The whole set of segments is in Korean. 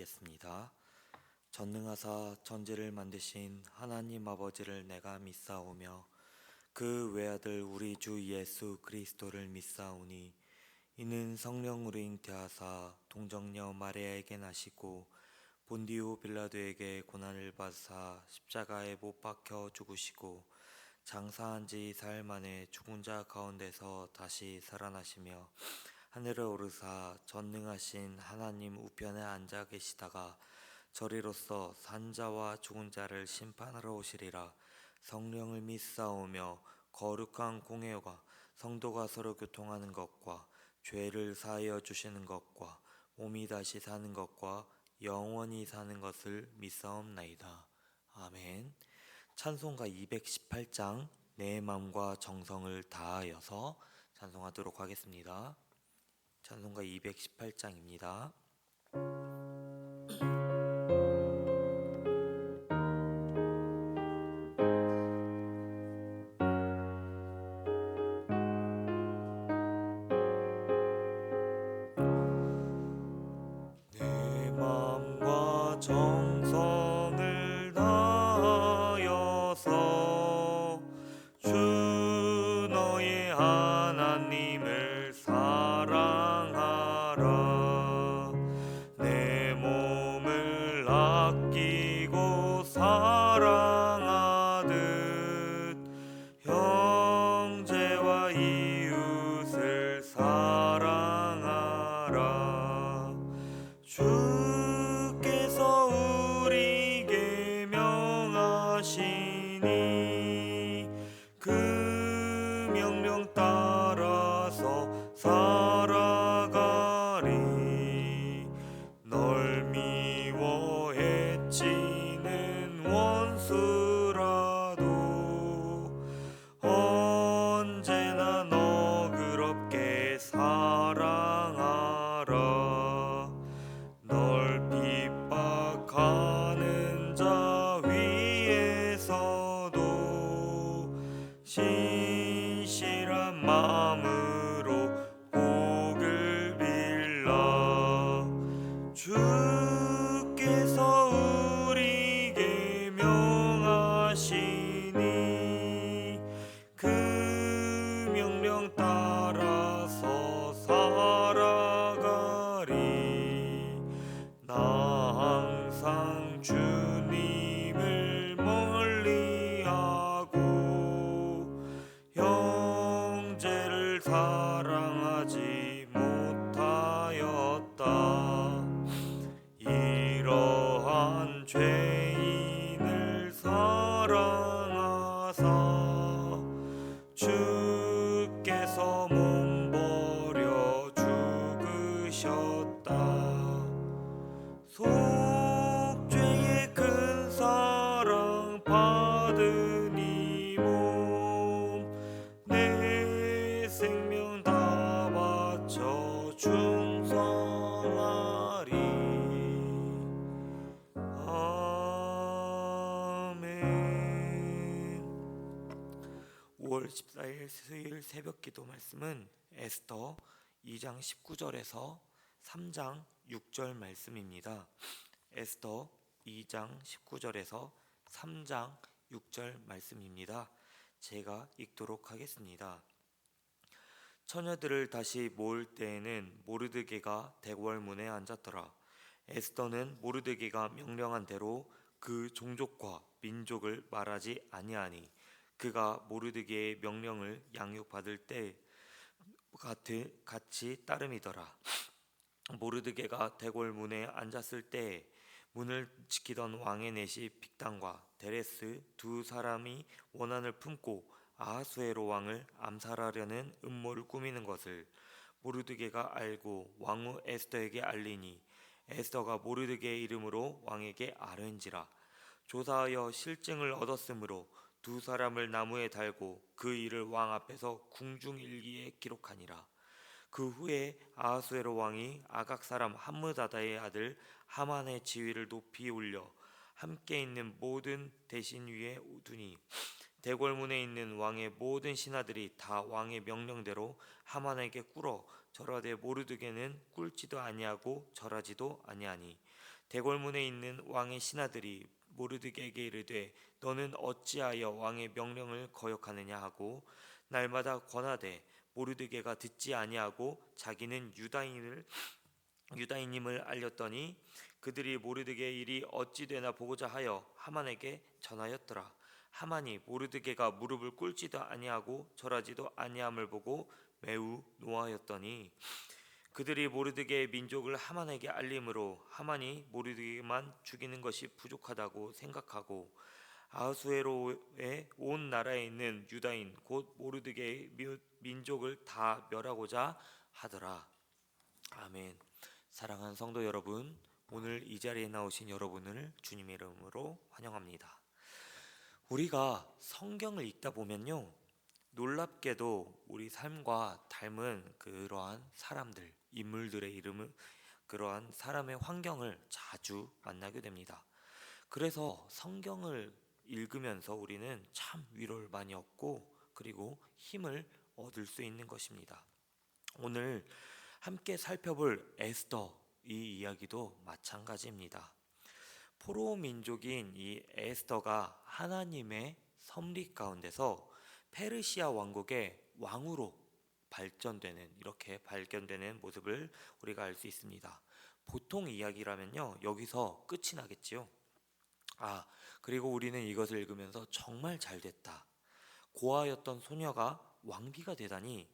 기도드리겠습니다. 전능하사 천지를 만드신 하나님 아버지를 내가 믿사오며 그 외아들 우리 주 예수 그리스도를 믿사오니 이는 성령으로 잉태하사 동정녀 마리아에게 나시고 본디오 빌라도에게 고난을 받으사 십자가에 못 박혀 죽으시고 장사한 지 사흘 만에 죽은 자 가운데서 다시 살아나시며 하늘에 오르사 전능하신 하나님 우편에 앉아 계시다가 저리로서 산자와 죽은 자를 심판하러 오시리라. 성령을 믿사오며 거룩한 공회와 성도가 서로 교통하는 것과 죄를 사하여 주시는 것과 몸이 다시 사는 것과 영원히 사는 것을 믿사옵나이다. 아멘. 찬송가 218장 내 마음과 정성을 다하여서 찬송하도록 하겠습니다. 찬송가 218장입니다. 내 마음과 정성을 다하여서 주 너의 하나님을 사랑하라. 내 몸을 아끼고 사랑하듯 형제와 이웃을 사랑하라. 주께서 우리에게 명하시니 그 명령 따라서 살아가리. 널 미워 해치는 원수라도 언제나 너그럽게 사랑하라. 널 핍박하는 자 위에서도 신실한 마음으로 복을 빌라. 주께서 우리에게 명하시니 그 명령 따라서 살아가리. 나 항상 주님을 멀리하고 형제를 사랑하지 못하였다. 이러한 죄인을 사랑하사 주께서 몸버려 죽으셨다. 속죄의 큰 사랑 받은 이 몸 내 생명 다 바쳐 충성하리. 아멘. 5월 14일 수요일 새벽기도 말씀은 에스더 2장 19절에서 3장 6절 말씀입니다. 에스더 2장 19절에서 3장 6절 말씀입니다. 제가 읽도록 하겠습니다. 처녀들을 다시 모을 때에는 모르드게가 대궐문에 앉았더라. 에스더는 모르드게가 명령한 대로 그 종족과 민족을 말하지 아니하니 그가 모르드게의 명령을 양육받을 때 같이 따름이더라. 모르드게가 대궐문에 앉았을 때 문을 지키던 왕의 내시 빅단과 데레스 두 사람이 원한을 품고 아하수에로 왕을 암살하려는 음모를 꾸미는 것을 모르드게가 알고 왕후 에스더에게 알리니 에스더가 모르드게의 이름으로 왕에게 아뢰은지라. 조사하여 실증을 얻었으므로 두 사람을 나무에 달고 그 일을 왕 앞에서 궁중일기에 기록하니라. 그 후에 아하수에로 왕이 아각 사람 함므다다의 아들 하만의 지위를 높이 올려 함께 있는 모든 대신 위에 두니 대궐문에 있는 왕의 모든 신하들이 다 왕의 명령대로 하만에게 꿇어 저러되 모르드게는 꿇지도 아니하고 절하지도 아니하니 대궐문에 있는 왕의 신하들이 모르드게에게 이르되 너는 어찌하여 왕의 명령을 거역하느냐 하고 날마다 권하되 모르드게가 듣지 아니하고 자기는 유다인임을 알렸더니 그들이 모르드게의 일이 어찌 되나 보고자 하여 하만에게 전하였더라. 하만이 모르드게가 무릎을 꿇지도 아니하고 절하지도 아니함을 보고 매우 노하였더니 그들이 모르드게의 민족을 하만에게 알림으로 하만이 모르드게만 죽이는 것이 부족하다고 생각하고 아하수에로의 온 나라에 있는 유다인 곧 모르드게의 민족을 다 멸하고자 하더라. 아멘. 사랑하는 성도 여러분, 오늘 이 자리에 나오신 여러분을 주님의 이름으로 환영합니다. 우리가 성경을 읽다 보면요, 놀랍게도 우리 삶과 닮은 그러한 사람들, 인물들의 이름을, 그러한 사람의 환경을 자주 만나게 됩니다. 그래서 성경을 읽으면서 우리는 참 위로를 많이 얻고 그리고 힘을 얻을 수 있는 것입니다. 오늘 함께 살펴볼 에스더 이 이야기도 마찬가지입니다. 포로 민족인 이 에스더가 하나님의 섭리 가운데서 페르시아 왕국의 왕으로 이렇게 발견되는 모습을 우리가 알 수 있습니다. 보통 이야기라면요, 여기서 끝이 나겠지요. 그리고 우리는 이것을 읽으면서 정말 잘 됐다. 고아였던 소녀가 왕비가 되다니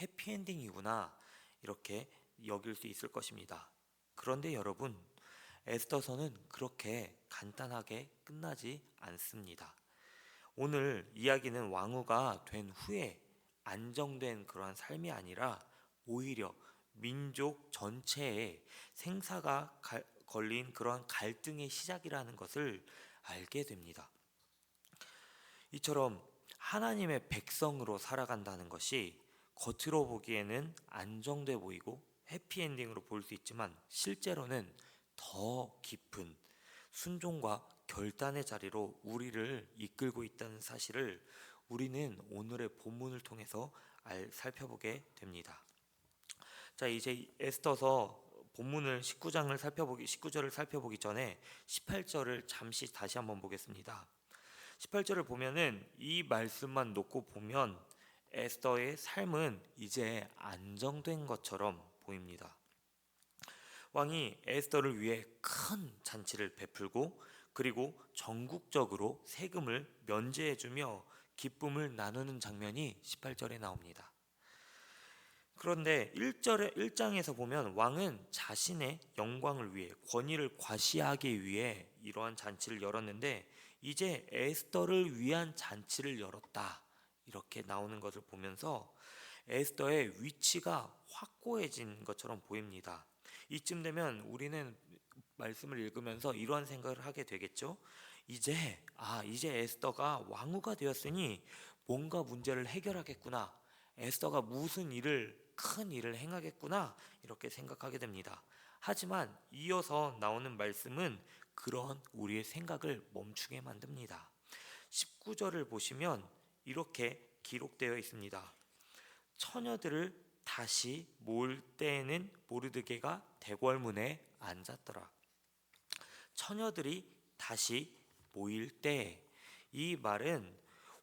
해피엔딩이구나. 이렇게 여길 수 있을 것입니다. 그런데 여러분, 에스더서는 그렇게 간단하게 끝나지 않습니다. 오늘 이야기는 왕후가 된 후에 안정된 그러한 삶이 아니라 오히려 민족 전체에 생사가 걸린 그러한 갈등의 시작이라는 것을 알게 됩니다. 이처럼 하나님의 백성으로 살아간다는 것이 겉으로 보기에는 안정돼 보이고 해피엔딩으로 보일 수 있지만 실제로는 더 깊은 순종과 결단의 자리로 우리를 이끌고 있다는 사실을 우리는 오늘의 본문을 통해서 살펴보게 됩니다. 자, 이제 에스더서 본문을 19절을 살펴보기 전에 18절을 잠시 다시 한번 보겠습니다. 18절을 보면은 이 말씀만 놓고 보면 에스더의 삶은 이제 안정된 것처럼 보입니다. 왕이 에스더를 위해 큰 잔치를 베풀고 그리고 전국적으로 세금을 면제해주며 기쁨을 나누는 장면이 18절에 나옵니다. 그런데 1장에서 보면 왕은 자신의 영광을 위해 권위를 과시하기 위해 이러한 잔치를 열었는데 이제 에스더를 위한 잔치를 열었다. 이렇게 나오는 것을 보면서 에스더의 위치가 확고해진 것처럼 보입니다. 이쯤 되면 우리는 말씀을 읽으면서 이러한 생각을 하게 되겠죠. 이제 에스더가 왕후가 되었으니 뭔가 문제를 해결하겠구나. 에스더가 큰 일을 행하겠구나. 이렇게 생각하게 됩니다. 하지만 이어서 나오는 말씀은 그런 우리의 생각을 멈추게 만듭니다. 19절을 보시면 이렇게 기록되어 있습니다. 처녀들을 다시 모을 때에는 모르드게가 대궐문에 앉았더라. 처녀들이 다시 모일 때, 이 말은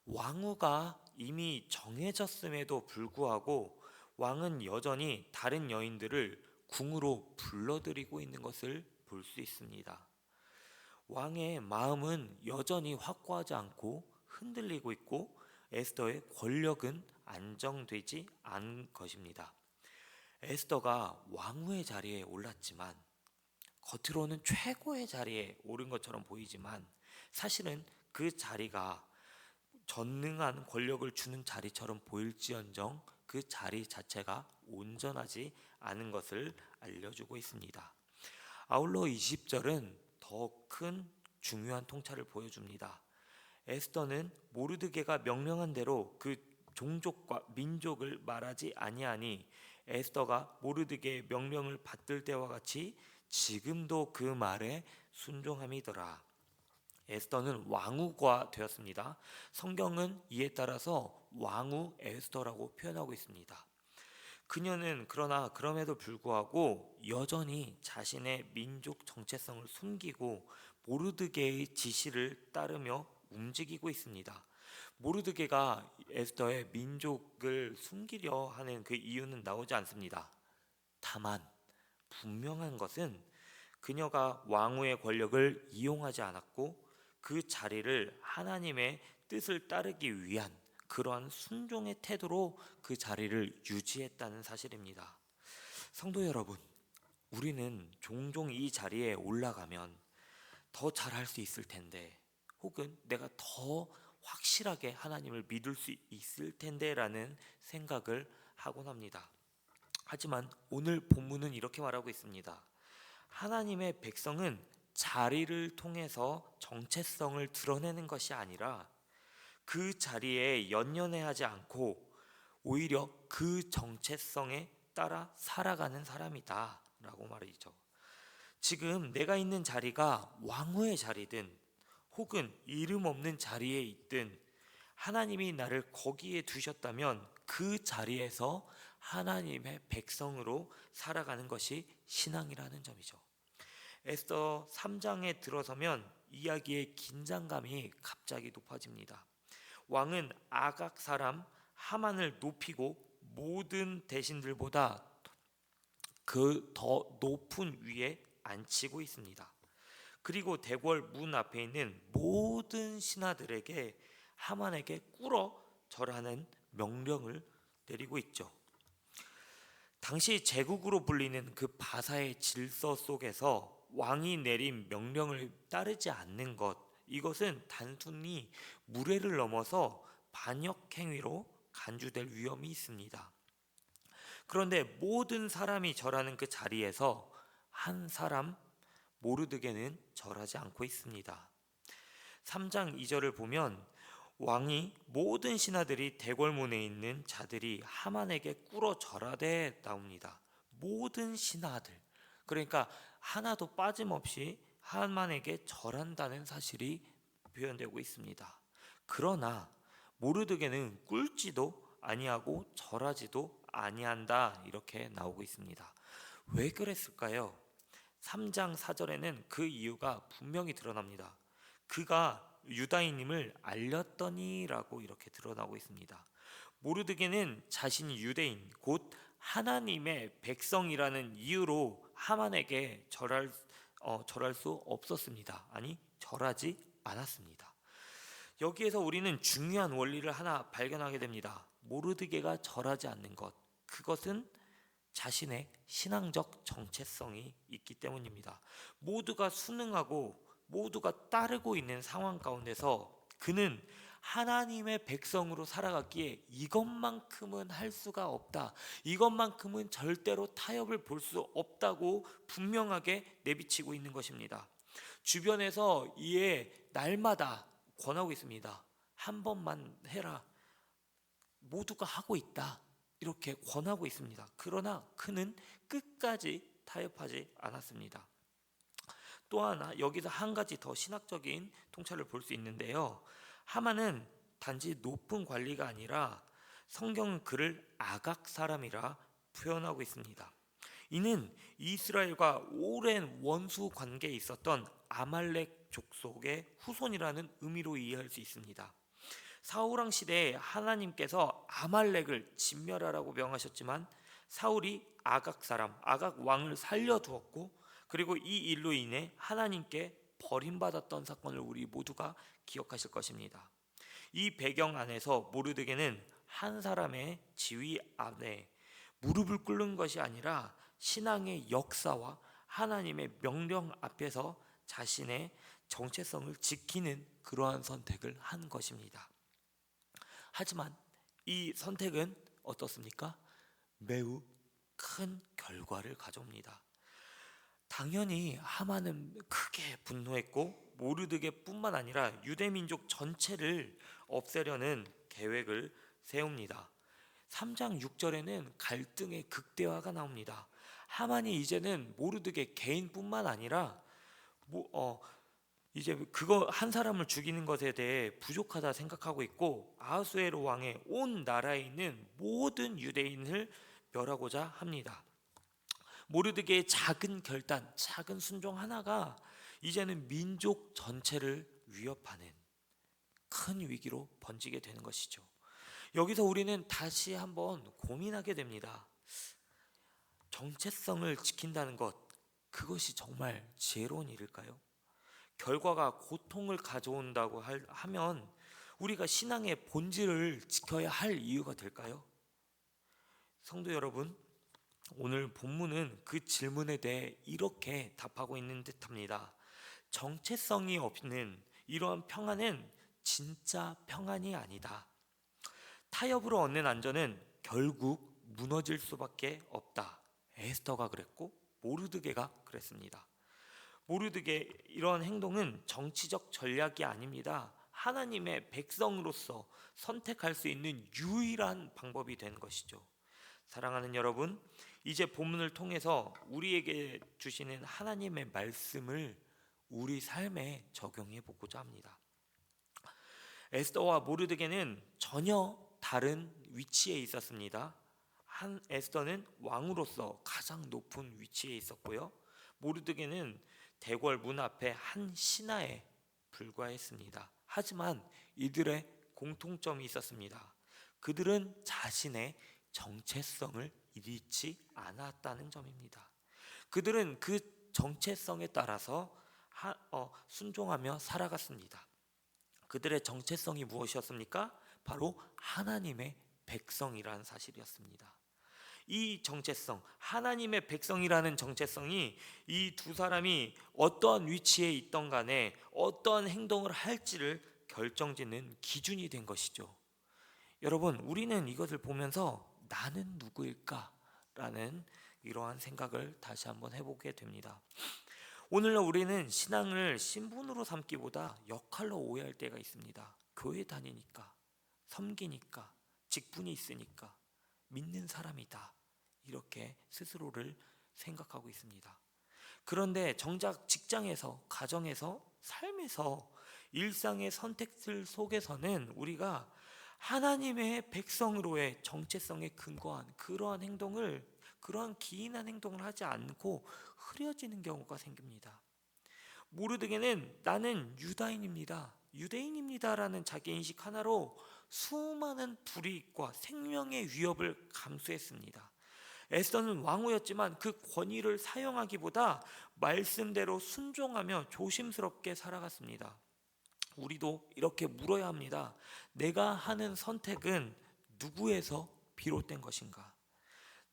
왕후가 이미 정해졌음에도 불구하고 왕은 여전히 다른 여인들을 궁으로 불러들이고 있는 것을 볼 수 있습니다. 왕의 마음은 여전히 확고하지 않고 흔들리고 있고 에스더의 권력은 안정되지 않은 것입니다. 에스더가 왕후의 자리에 올랐지만 겉으로는 최고의 자리에 오른 것처럼 보이지만 사실은 그 자리가 전능한 권력을 주는 자리처럼 보일지언정 그 자리 자체가 온전하지 않은 것을 알려주고 있습니다. 아울러 20절은 더 큰 중요한 통찰을 보여줍니다. 에스더는 모르드게가 명령한 대로 그 종족과 민족을 말하지 아니하니 에스더가 모르드게의 명령을 받들 때와 같이 지금도 그 말에 순종함이더라. 에스더는 왕후가 되었습니다. 성경은 이에 따라서 왕후 에스더라고 표현하고 있습니다. 그녀는 그러나 그럼에도 불구하고 여전히 자신의 민족 정체성을 숨기고 모르드게의 지시를 따르며 움직이고 있습니다. 모르드게가 에스더의 민족을 숨기려 하는 그 이유는 나오지 않습니다. 다만 분명한 것은 그녀가 왕후의 권력을 이용하지 않았고 그 자리를 하나님의 뜻을 따르기 위한 그러한 순종의 태도로 그 자리를 유지했다는 사실입니다. 성도 여러분, 우리는 종종 이 자리에 올라가면 더 잘할 수 있을 텐데, 혹은 내가 더 확실하게 하나님을 믿을 수 있을 텐데 라는 생각을 하곤 합니다. 하지만 오늘 본문은 이렇게 말하고 있습니다. 하나님의 백성은 자리를 통해서 정체성을 드러내는 것이 아니라 그 자리에 연연해하지 않고 오히려 그 정체성에 따라 살아가는 사람이다 라고 말이죠. 지금 내가 있는 자리가 왕후의 자리든 혹은 이름 없는 자리에 있든 하나님이 나를 거기에 두셨다면 그 자리에서 하나님의 백성으로 살아가는 것이 신앙이라는 점이죠. 에스더 3장에 들어서면 이야기의 긴장감이 갑자기 높아집니다. 왕은 아각 사람 하만을 높이고 모든 대신들보다 그 더 높은 위에 앉히고 있습니다. 그리고 대궐 문 앞에 있는 모든 신하들에게 하만에게 꿇어 절하는 명령을 내리고 있죠. 당시 제국으로 불리는 그 바사의 질서 속에서 왕이 내린 명령을 따르지 않는 것, 이것은 단순히 무례를 넘어서 반역 행위로 간주될 위험이 있습니다. 그런데 모든 사람이 절하는 그 자리에서 한 사람 모르드게는 절하지 않고 있습니다. 3장 2절을 보면 왕이 모든 신하들이 대궐문에 있는 자들이 하만에게 꿇어 절하되 나옵니다. 모든 신하들, 그러니까 하나도 빠짐없이 하만에게 절한다는 사실이 표현되고 있습니다. 그러나 모르드게는 꿇지도 아니하고 절하지도 아니한다 이렇게 나오고 있습니다. 왜 그랬을까요? 3장 4절에는 그 이유가 분명히 드러납니다. 그가 유다인임을 알렸더니라고 이렇게 드러나고 있습니다. 모르드게는 자신이 유대인 곧 하나님의 백성이라는 이유로 하만에게 절할 수 없었습니다. 아니, 절하지 않았습니다. 여기에서 우리는 중요한 원리를 하나 발견하게 됩니다. 모르드게가 절하지 않는 것, 그것은 자신의 신앙적 정체성이 있기 때문입니다. 모두가 순응하고 모두가 따르고 있는 상황 가운데서 그는 하나님의 백성으로 살아갔기에 이것만큼은 할 수가 없다, 이것만큼은 절대로 타협을 볼 수 없다고 분명하게 내비치고 있는 것입니다. 주변에서 이에 날마다 권하고 있습니다. 한 번만 해라, 모두가 하고 있다, 이렇게 권하고 있습니다. 그러나 그는 끝까지 타협하지 않았습니다. 또 하나, 여기서 한 가지 더 신학적인 통찰을 볼 수 있는데요. 하만은 단지 높은 관리가 아니라 성경은 그를 아각 사람이라 표현하고 있습니다. 이는 이스라엘과 오랜 원수 관계에 있었던 아말렉 족속의 후손이라는 의미로 이해할 수 있습니다. 사울왕 시대에 하나님께서 아말렉을 진멸하라고 명하셨지만 사울이 아각 사람, 아각 왕을 살려두었고, 그리고 이 일로 인해 하나님께 버림받았던 사건을 우리 모두가 기억하실 것입니다. 이 배경 안에서 모르드게는 한 사람의 지위 안에 무릎을 꿇는 것이 아니라 신앙의 역사와 하나님의 명령 앞에서 자신의 정체성을 지키는 그러한 선택을 한 것입니다. 하지만 이 선택은 어떻습니까? 매우 큰 결과를 가져옵니다. 당연히 하만은 크게 분노했고 모르드게뿐만 아니라 유대민족 전체를 없애려는 계획을 세웁니다. 3장 6절에는 갈등의 극대화가 나옵니다. 하만이 이제는 모르드게 개인뿐만 아니라 이제 그거 한 사람을 죽이는 것에 대해 부족하다 생각하고 있고, 아하수에로 왕의 온 나라에 있는 모든 유대인을 멸하고자 합니다. 모르드게의 작은 결단, 작은 순종 하나가 이제는 민족 전체를 위협하는 큰 위기로 번지게 되는 것이죠. 여기서 우리는 다시 한번 고민하게 됩니다. 정체성을 지킨다는 것, 그것이 정말 지혜로운 일일까요? 결과가 고통을 가져온다고 하면 우리가 신앙의 본질을 지켜야 할 이유가 될까요? 성도 여러분, 오늘 본문은 그 질문에 대해 이렇게 답하고 있는 듯합니다. 정체성이 없는 이러한 평안은 진짜 평안이 아니다. 타협으로 얻는 안전은 결국 무너질 수밖에 없다. 에스더가 그랬고 모르드게가 그랬습니다. 모르드게 이러한 행동은 정치적 전략이 아닙니다. 하나님의 백성으로서 선택할 수 있는 유일한 방법이 된 것이죠. 사랑하는 여러분, 이제 본문을 통해서 우리에게 주시는 하나님의 말씀을 우리 삶에 적용해 보고자 합니다. 에스더와 모르드게는 전혀 다른 위치에 있었습니다. 에스더는 왕으로서 가장 높은 위치에 있었고요, 모르드게는 대궐 문 앞에 한 신하에 불과했습니다. 하지만 이들의 공통점이 있었습니다. 그들은 자신의 정체성을 잃지 않았다는 점입니다. 그들은 그 정체성에 따라서 순종하며 살아갔습니다. 그들의 정체성이 무엇이었습니까? 바로 하나님의 백성이라는 사실이었습니다. 이 정체성, 하나님의 백성이라는 정체성이 이 두 사람이 어떠한 위치에 있던 간에 어떠한 행동을 할지를 결정짓는 기준이 된 것이죠. 여러분, 우리는 이것을 보면서 나는 누구일까? 라는 이러한 생각을 다시 한번 해보게 됩니다. 오늘날 우리는 신앙을 신분으로 삼기보다 역할로 오해할 때가 있습니다. 교회 다니니까, 섬기니까, 직분이 있으니까, 믿는 사람이다, 이렇게 스스로를 생각하고 있습니다. 그런데 정작 직장에서, 가정에서, 삶에서, 일상의 선택들 속에서는 우리가 하나님의 백성으로의 정체성에 근거한 그러한 행동을, 그러한 기인한 행동을 하지 않고 흐려지는 경우가 생깁니다. 모르드게는 나는 유다인입니다, 유대인입니다라는 자기인식 하나로 수많은 불이익과 생명의 위협을 감수했습니다. 에스더는 왕후였지만 그 권위를 사용하기보다 말씀대로 순종하며 조심스럽게 살아갔습니다. 우리도 이렇게 물어야 합니다. 내가 하는 선택은 누구에서 비롯된 것인가?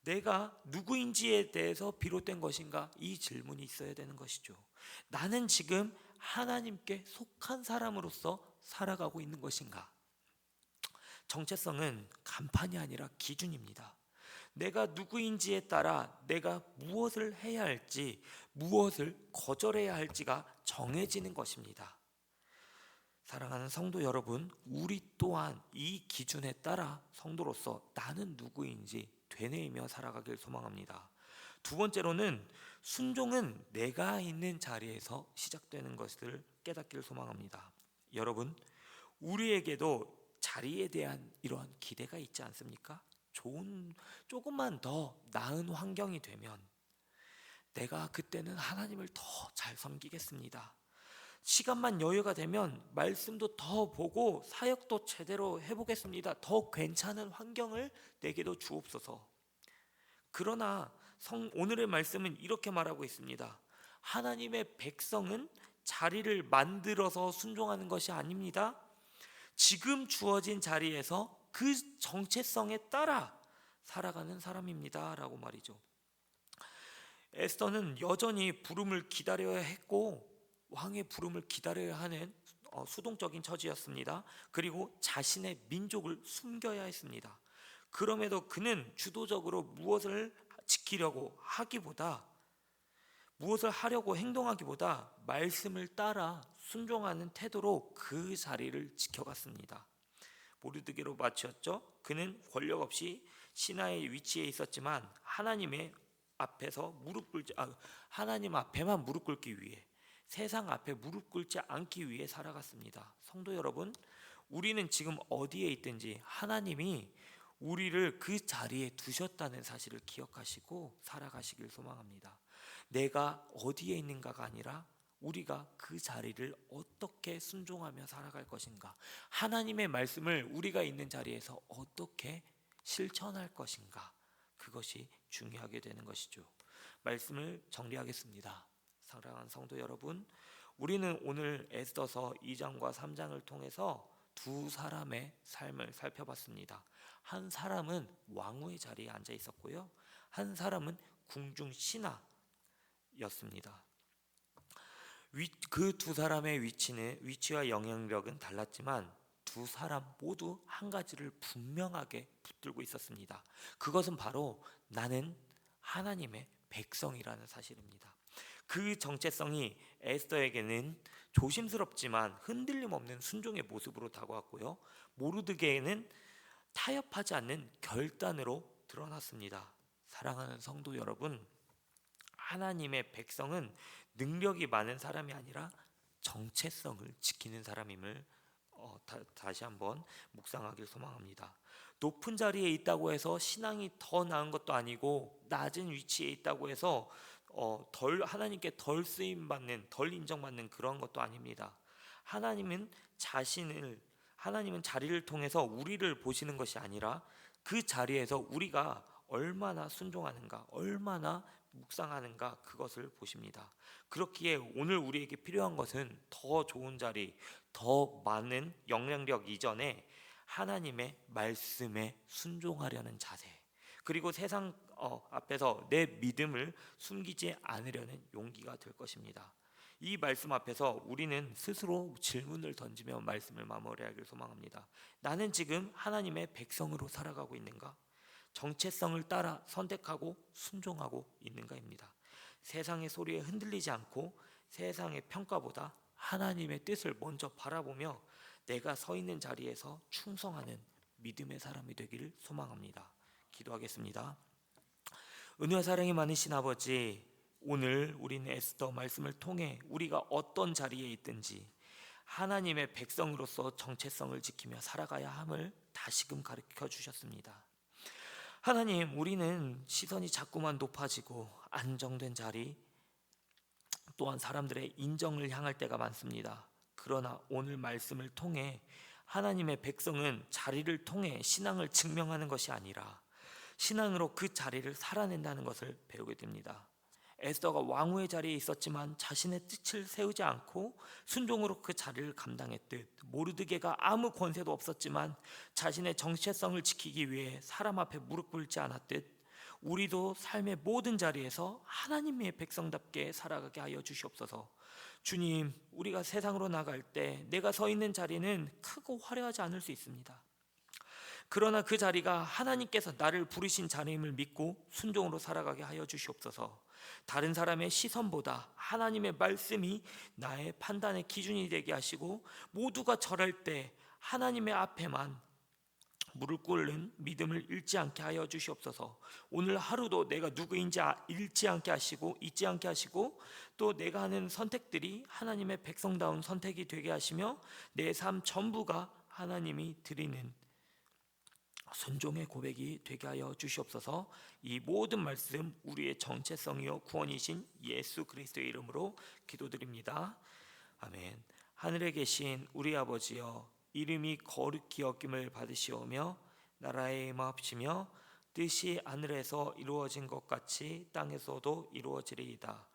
내가 누구인지에 대해서 비롯된 것인가? 이 질문이 있어야 되는 것이죠. 나는 지금 하나님께 속한 사람으로서 살아가고 있는 것인가? 정체성은 간판이 아니라 기준입니다. 내가 누구인지에 따라 내가 무엇을 해야 할지, 무엇을 거절해야 할지가 정해지는 것입니다. 사랑하는 성도 여러분, 우리 또한 이 기준에 따라 성도로서 나는 누구인지 되뇌이며 살아가길 소망합니다. 두 번째로는 순종은 내가 있는 자리에서 시작되는 것을 깨닫기를 소망합니다. 여러분, 우리에게도 자리에 대한 이러한 기대가 있지 않습니까? 조금만 더 나은 환경이 되면 내가 그때는 하나님을 더 잘 섬기겠습니다. 시간만 여유가 되면 말씀도 더 보고 사역도 제대로 해보겠습니다. 더 괜찮은 환경을 내게도 주옵소서. 그러나 오늘의 말씀은 이렇게 말하고 있습니다. 하나님의 백성은 자리를 만들어서 순종하는 것이 아닙니다. 지금 주어진 자리에서 그 정체성에 따라 살아가는 사람입니다 라고 말이죠. 에스더는 여전히 부름을 기다려야 했고 왕의 부름을 기다려야 하는 수동적인 처지였습니다. 그리고 자신의 민족을 숨겨야 했습니다. 그럼에도 그는 주도적으로 무엇을 지키려고 하기보다, 무엇을 하려고 행동하기보다 말씀을 따라 순종하는 태도로 그 자리를 지켜갔습니다. 모르드게로 맞추었죠. 그는 권력 없이 신하의 위치에 있었지만 하나님 앞에만 무릎 꿇기 위해, 세상 앞에 무릎 꿇지 않기 위해 살아갔습니다. 성도 여러분, 우리는 지금 어디에 있든지 하나님이 우리를 그 자리에 두셨다는 사실을 기억하시고 살아가시길 소망합니다. 내가 어디에 있는가가 아니라 우리가 그 자리를 어떻게 순종하며 살아갈 것인가, 하나님의 말씀을 우리가 있는 자리에서 어떻게 실천할 것인가, 그것이 중요하게 되는 것이죠. 말씀을 정리하겠습니다. 사랑하는 성도 여러분, 우리는 오늘 에스더서 2장과 3장을 통해서 두 사람의 삶을 살펴봤습니다. 한 사람은 왕후의 자리에 앉아 있었고요, 한 사람은 궁중 신하였습니다. 그 두 사람의 위치와 영향력은 달랐지만 두 사람 모두 한 가지를 분명하게 붙들고 있었습니다. 그것은 바로 나는 하나님의 백성이라는 사실입니다. 그 정체성이 에스더에게는 조심스럽지만 흔들림 없는 순종의 모습으로 다가왔고요, 모르드게에는 타협하지 않는 결단으로 드러났습니다. 사랑하는 성도 여러분, 하나님의 백성은 능력이 많은 사람이 아니라 정체성을 지키는 사람임을 다시 한번 묵상하길 소망합니다. 높은 자리에 있다고 해서 신앙이 더 나은 것도 아니고, 낮은 위치에 있다고 해서 하나님께 덜 쓰임받는, 덜 인정받는 그런 것도 아닙니다. 하나님은 자리를 통해서 우리를 보시는 것이 아니라 그 자리에서 우리가 얼마나 순종하는가, 얼마나 묵상하는가, 그것을 보십니다. 그렇기에 오늘 우리에게 필요한 것은 더 좋은 자리, 더 많은 영향력 이전에 하나님의 말씀에 순종하려는 자세, 그리고 세상 앞에서 내 믿음을 숨기지 않으려는 용기가 될 것입니다. 이 말씀 앞에서 우리는 스스로 질문을 던지며 말씀을 마무리하길 소망합니다. 나는 지금 하나님의 백성으로 살아가고 있는가? 정체성을 따라 선택하고 순종하고 있는가입니다. 세상의 소리에 흔들리지 않고 세상의 평가보다 하나님의 뜻을 먼저 바라보며 내가 서 있는 자리에서 충성하는 믿음의 사람이 되기를 소망합니다. 기도하겠습니다. 은혜와 사랑이 많으신 아버지, 오늘 우리는 에스더 말씀을 통해 우리가 어떤 자리에 있든지 하나님의 백성으로서 정체성을 지키며 살아가야 함을 다시금 가르쳐 주셨습니다. 하나님, 우리는 시선이 자꾸만 높아지고 안정된 자리, 또한 사람들의 인정을 향할 때가 많습니다. 그러나 오늘 말씀을 통해 하나님의 백성은 자리를 통해 신앙을 증명하는 것이 아니라 신앙으로 그 자리를 살아낸다는 것을 배우게 됩니다. 에스더가 왕후의 자리에 있었지만 자신의 뜻을 세우지 않고 순종으로 그 자리를 감당했듯, 모르드게가 아무 권세도 없었지만 자신의 정체성을 지키기 위해 사람 앞에 무릎 꿇지 않았듯, 우리도 삶의 모든 자리에서 하나님의 백성답게 살아가게 하여 주시옵소서. 주님, 우리가 세상으로 나갈 때 내가 서 있는 자리는 크고 화려하지 않을 수 있습니다. 그러나 그 자리가 하나님께서 나를 부르신 자리임을 믿고 순종으로 살아가게 하여 주시옵소서. 다른 사람의 시선보다 하나님의 말씀이 나의 판단의 기준이 되게 하시고, 모두가 절할 때 하나님의 앞에만 무릎 꿇는 믿음을 잃지 않게 하여 주시옵소서. 오늘 하루도 내가 누구인지 잃지 않게 하시고 잊지 않게 하시고, 또 내가 하는 선택들이 하나님의 백성다운 선택이 되게 하시며 내 삶 전부가 하나님이 드리는 순종의 고백이 되게 하여 주시옵소서. 이 모든 말씀 우리의 정체성이요 구원이신 예수 그리스도의 이름으로 기도드립니다. 아멘. 하늘에 계신 우리 아버지여, 이름이 거룩히 여김을 받으시오며 나라의 임하옵시며 뜻이 하늘에서 이루어진 것 같이 땅에서도 이루어지리이다.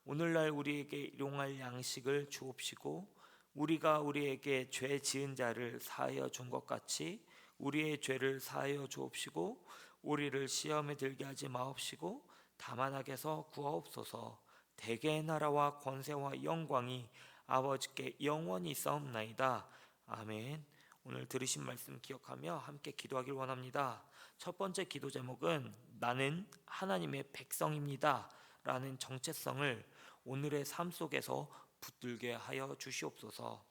오늘날 우리에게 일용할 양식을 주옵시고, 우리가 우리에게 죄 지은 자를 사하여 준 것 같이 우리의 죄를 사하여 주옵시고, 우리를 시험에 들게 하지 마옵시고 다만 악에서 구하옵소서. 대개의 나라와 권세와 영광이 아버지께 영원히 있사옵나이다. 아멘. 오늘 들으신 말씀 기억하며 함께 기도하길 원합니다. 첫 번째 기도 제목은 나는 하나님의 백성입니다 라는 정체성을 오늘의 삶 속에서 붙들게 하여 주시옵소서.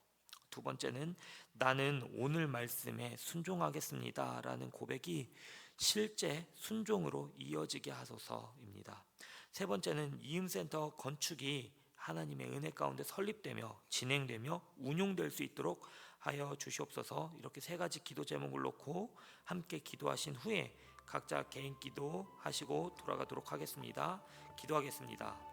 두 번째는 나는 오늘 말씀에 순종하겠습니다 라는 고백이 실제 순종으로 이어지게 하소서입니다. 세 번째는 이음센터 건축이 하나님의 은혜 가운데 설립되며 진행되며 운용될 수 있도록 하여 주시옵소서. 이렇게 세 가지 기도 제목을 놓고 함께 기도하신 후에 각자 개인 기도하시고 돌아가도록 하겠습니다. 기도하겠습니다.